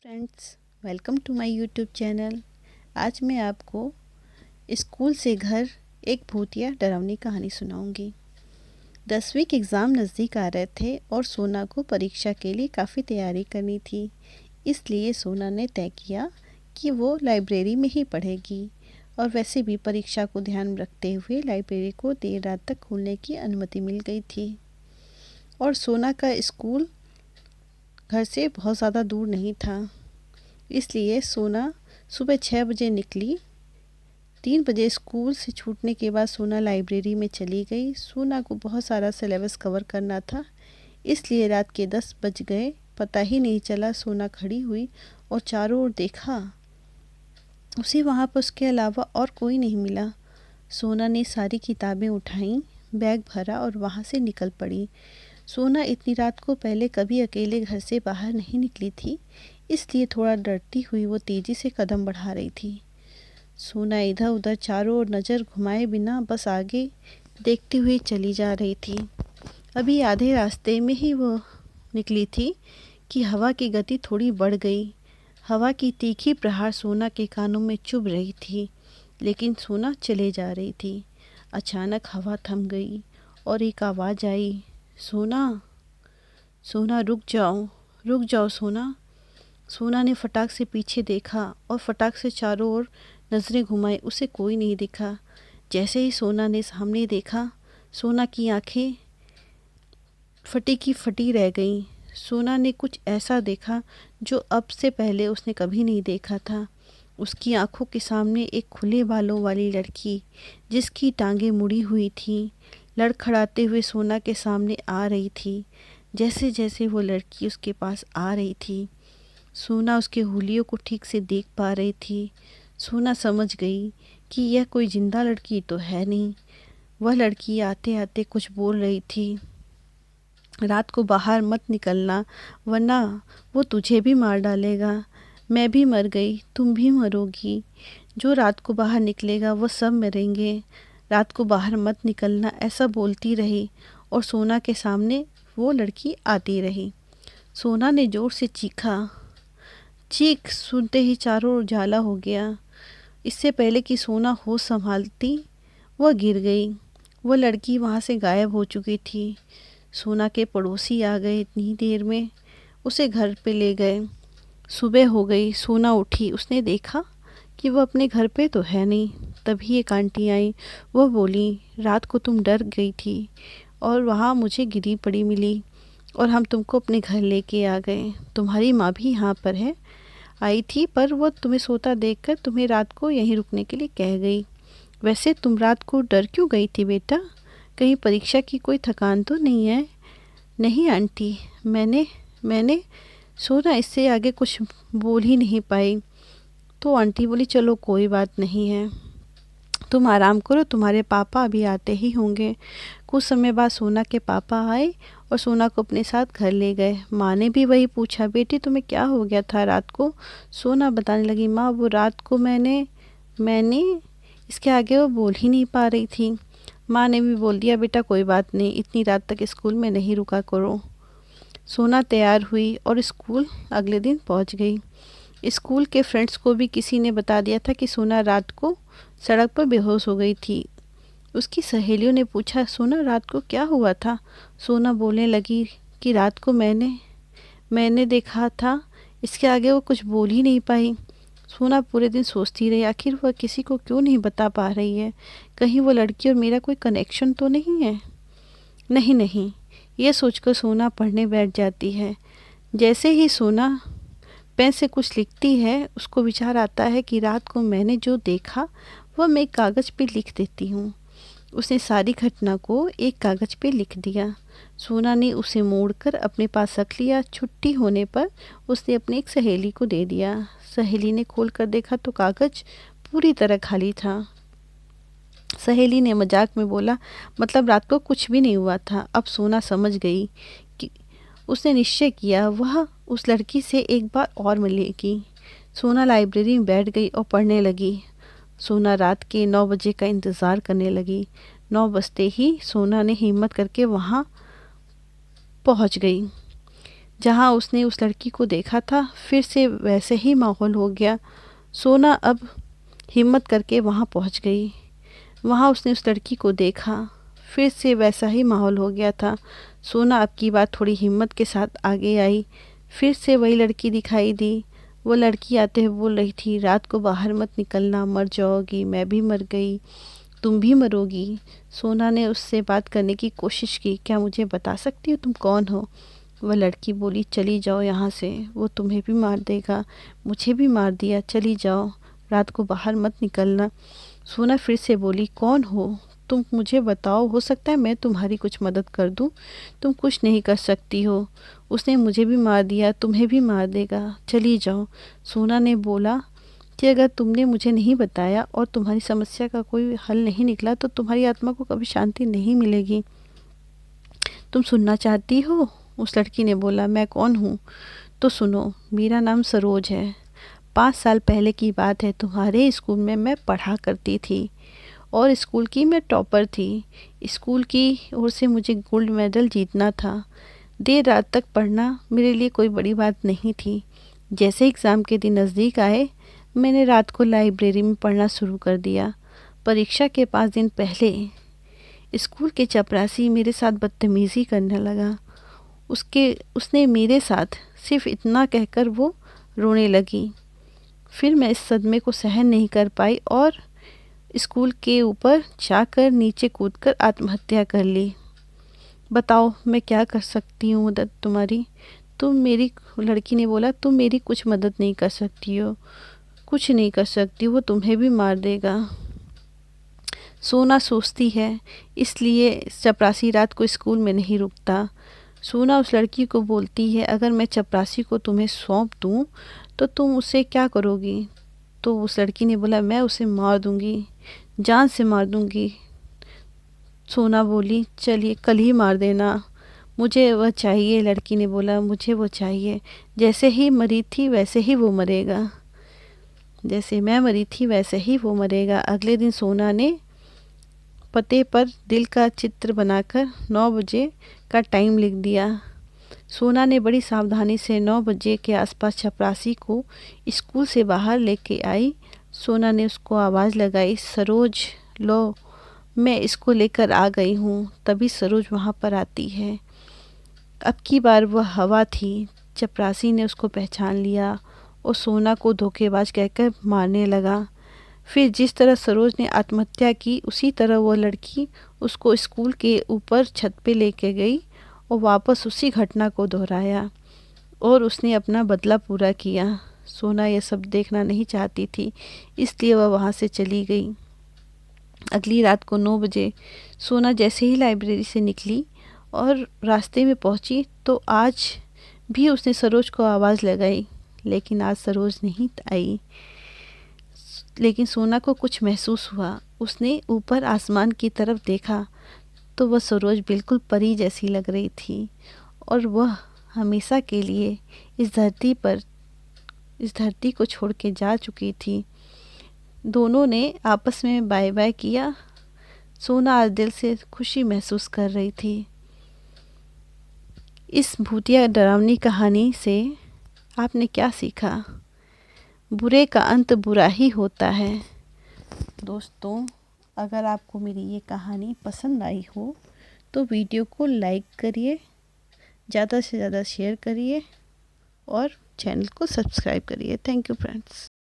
Friends, welcome to my YouTube channel. आज मैं आपको स्कूल से घर एक भूतिया डरावनी कहानी सुनाऊंगी। 10वीं के एग्ज़ाम नज़दीक आ रहे थे और सोना को परीक्षा के लिए काफ़ी तैयारी करनी थी। इसलिए सोना ने तय किया कि वो लाइब्रेरी में ही पढ़ेगी और वैसे भी परीक्षा को ध्यान में रखते हुए लाइब्रेरी को देर रात तक खोलने की अनुमति मिल गई थी। और सोना का स्कूल घर से बहुत ज़्यादा दूर नहीं था, इसलिए सोना सुबह 6 बजे निकली। 3 बजे स्कूल से छूटने के बाद सोना लाइब्रेरी में चली गई। सोना को बहुत सारा सिलेबस कवर करना था, इसलिए रात के 10 बज गए, पता ही नहीं चला। सोना खड़ी हुई और चारों ओर देखा, उसे वहाँ पर उसके अलावा और कोई नहीं मिला। सोना ने सारी किताबें उठाईं, बैग भरा और वहाँ से निकल पड़ी। सोना इतनी रात को पहले कभी अकेले घर से बाहर नहीं निकली थी, इसलिए थोड़ा डरती हुई वो तेज़ी से कदम बढ़ा रही थी। सोना इधर उधर चारों ओर नज़र घुमाए बिना बस आगे देखती हुई चली जा रही थी। अभी आधे रास्ते में ही वो निकली थी कि हवा की गति थोड़ी बढ़ गई। हवा की तीखी प्रहार सोना के कानों में चुभ रही थी, लेकिन सोना चले जा रही थी। अचानक हवा थम गई और एक आवाज़ आई, सोना, सोना रुक जाओ सोना। सोना ने फटाक से पीछे देखा और फटाक से चारों ओर नज़रें घुमाई, उसे कोई नहीं दिखा। जैसे ही सोना ने सामने देखा, सोना की आंखें फटी की फटी रह गईं। सोना ने कुछ ऐसा देखा जो अब से पहले उसने कभी नहीं देखा था। उसकी आंखों के सामने एक खुले बालों वाली लड़की, जिसकी टांगें मुड़ी हुई थीं, लड़खड़ाते हुए सोना के सामने आ रही थी। जैसे जैसे वो लड़की उसके पास आ रही थी, सोना उसके हुलियों को ठीक से देख पा रही थी। सोना समझ गई कि यह कोई जिंदा लड़की तो है नहीं। वह लड़की आते आते कुछ बोल रही थी, रात को बाहर मत निकलना, वरना वो तुझे भी मार डालेगा। मैं भी मर गई, तुम भी मरोगी। जो रात को बाहर निकलेगा वो सब मरेंगे। रात को बाहर मत निकलना, ऐसा बोलती रही और सोना के सामने वो लड़की आती रही। सोना ने ज़ोर से चीखा। चीख सुनते ही चारों ओर उजाला हो गया। इससे पहले कि सोना होश संभालती, वह गिर गई। वह लड़की वहाँ से गायब हो चुकी थी। सोना के पड़ोसी आ गए, इतनी देर में उसे घर पे ले गए। सुबह हो गई, सोना उठी, उसने देखा कि वह अपने घर पे तो है नहीं। तभी एक आंटी आई। वह बोली, रात को तुम डर गई थी और वहाँ मुझे गिरी पड़ी मिली और हम तुमको अपने घर लेके आ गए। तुम्हारी माँ भी यहाँ पर है, आई थी, पर वो तुम्हें सोता देखकर तुम्हें रात को यहीं रुकने के लिए कह गई। वैसे तुम रात को डर क्यों गई थी बेटा? कहीं परीक्षा की कोई थकान तो नहीं है? नहीं आंटी, मैंने सोना इससे आगे कुछ बोल ही नहीं पाई। तो आंटी बोली, चलो कोई बात नहीं है, तुम आराम करो, तुम्हारे पापा अभी आते ही होंगे। कुछ समय बाद सोना के पापा आए और सोना को अपने साथ घर ले गए। माँ ने भी वही पूछा, बेटी तुम्हें क्या हो गया था रात को? सोना बताने लगी, माँ वो रात को मैंने इसके आगे वो बोल ही नहीं पा रही थी। माँ ने भी बोल दिया, बेटा कोई बात नहीं, इतनी रात तक स्कूल में नहीं रुका करो। सोना तैयार हुई और स्कूल अगले दिन पहुँच गई। स्कूल के फ्रेंड्स को भी किसी ने बता दिया था कि सोना रात को सड़क पर बेहोश हो गई थी। उसकी सहेलियों ने पूछा, सोना रात को क्या हुआ था? सोना बोलने लगी कि रात को मैंने देखा था। इसके आगे वो कुछ बोल ही नहीं पाई। सोना पूरे दिन सोचती रही, आखिर वह किसी को क्यों नहीं बता पा रही है? कहीं वो लड़की और मेरा कोई कनेक्शन तो नहीं है? नहीं, ये सोचकर सोना पढ़ने बैठ जाती है। जैसे ही सोना पेन से कुछ लिखती है, उसको विचार आता है कि रात को मैंने जो देखा वह मैं एक कागज़ पे लिख देती हूँ। उसने सारी घटना को एक कागज़ पे लिख दिया। सोना ने उसे मोड़कर अपने पास रख लिया। छुट्टी होने पर उसने अपनी एक सहेली को दे दिया। सहेली ने खोल कर देखा तो कागज़ पूरी तरह खाली था। सहेली ने मजाक में बोला, मतलब रात को कुछ भी नहीं हुआ था। अब सोना समझ गई कि उसने निश्चय किया वह उस लड़की से एक बार और मिलेगी। सोना लाइब्रेरी में बैठ गई और पढ़ने लगी। सोना रात के 9 बजे का इंतज़ार करने लगी। 9 बजते ही सोना ने हिम्मत करके वहाँ पहुँच गई। जहाँ उसने उस लड़की को देखा था फिर से वैसे ही माहौल हो गया। सोना अब हिम्मत करके वहाँ पहुँच गई। वहाँ उसने उस लड़की को देखा, फिर से वैसा ही माहौल हो गया था। सोना अब की बात थोड़ी हिम्मत के साथ आगे आई। फिर से वही लड़की दिखाई दी। वो लड़की आते हुए बोल रही थी, रात को बाहर मत निकलना, मर जाओगी, मैं भी मर गई, तुम भी मरोगी। सोना ने उससे बात करने की कोशिश की, क्या मुझे बता सकती हो तुम कौन हो? वह लड़की बोली, चली जाओ यहाँ से, वो तुम्हें भी मार देगा, मुझे भी मार दिया, चली जाओ, रात को बाहर मत निकलना। सोना फिर से बोली, कौन हो तुम, मुझे बताओ, हो सकता है मैं तुम्हारी कुछ मदद कर दूं। तुम कुछ नहीं कर सकती हो, उसने मुझे भी मार दिया, तुम्हें भी मार देगा, चली जाओ। सोना ने बोला कि अगर तुमने मुझे नहीं बताया और तुम्हारी समस्या का कोई हल नहीं निकला तो तुम्हारी आत्मा को कभी शांति नहीं मिलेगी। तुम सुनना चाहती हो? उस लड़की ने बोला, मैं कौन हूँ? तो सुनो, मेरा नाम सरोज है। 5 साल पहले की बात है, तुम्हारे स्कूल में मैं पढ़ा करती थी और स्कूल की मैं टॉपर थी। स्कूल की ओर से मुझे गोल्ड मेडल जीतना था। देर रात तक पढ़ना मेरे लिए कोई बड़ी बात नहीं थी। जैसे एग्ज़ाम के दिन नज़दीक आए, मैंने रात को लाइब्रेरी में पढ़ना शुरू कर दिया। परीक्षा के 5 दिन पहले स्कूल के चपरासी मेरे साथ बदतमीज़ी करने लगा। उसने मेरे साथ सिर्फ इतना कहकर वो रोने लगी। फिर मैं इस सदमे को सहन नहीं कर पाई और स्कूल के ऊपर जाकर नीचे कूदकर आत्महत्या कर ली। बताओ मैं क्या कर सकती हूँ मदद तुम्हारी? लड़की ने बोला, तुम मेरी कुछ मदद नहीं कर सकती हो, कुछ नहीं कर सकती, वो तुम्हें भी मार देगा। सोना सोचती है, इसलिए चपरासी रात को स्कूल में नहीं रुकता। सोना उस लड़की को बोलती है, अगर मैं चपरासी को तुम्हें सौंप दूँ तो तुम उसे क्या करोगी? तो उस लड़की ने बोला, मैं उसे मार दूँगी, जान से मार दूँगी। सोना बोली, चलिए कल ही मार देना, मुझे वह चाहिए। लड़की ने बोला, मुझे वो चाहिए, जैसे ही मरी थी वैसे ही वो मरेगा, जैसे मैं मरी थी वैसे ही वो मरेगा। अगले दिन सोना ने पते पर दिल का चित्र बनाकर 9 बजे का टाइम लिख दिया। सोना ने बड़ी सावधानी से 9 बजे के आसपास चपरासी को स्कूल से बाहर लेके आई। सोना ने उसको आवाज़ लगाई, सरोज लो, मैं इसको लेकर आ गई हूँ। तभी सरोज वहाँ पर आती है। अब की बार वह हवा थी। चपरासी ने उसको पहचान लिया और सोना को धोखेबाज कहकर मारने लगा। फिर जिस तरह सरोज ने आत्महत्या की, उसी तरह वह लड़की उसको स्कूल के ऊपर छत पे लेके गई और वापस उसी घटना को दोहराया और उसने अपना बदला पूरा किया। सोना यह सब देखना नहीं चाहती थी, इसलिए वह वहाँ से चली गई। अगली रात को 9 बजे सोना जैसे ही लाइब्रेरी से निकली और रास्ते में पहुँची तो आज भी उसने सरोज को आवाज़ लगाई, लेकिन आज सरोज नहीं आई। लेकिन सोना को कुछ महसूस हुआ। उसने ऊपर आसमान की तरफ देखा तो वह सरोज बिल्कुल परी जैसी लग रही थी और वह हमेशा के लिए इस धरती को छोड़ के जा चुकी थी। दोनों ने आपस में बाय बाय किया। सोना आज दिल से खुशी महसूस कर रही थी। इस भूतिया डरावनी कहानी से आपने क्या सीखा? बुरे का अंत बुरा ही होता है। दोस्तों, अगर आपको मेरी ये कहानी पसंद आई हो तो वीडियो को लाइक करिए, ज़्यादा से ज़्यादा शेयर करिए और चैनल को सब्सक्राइब करिए। Thank you friends.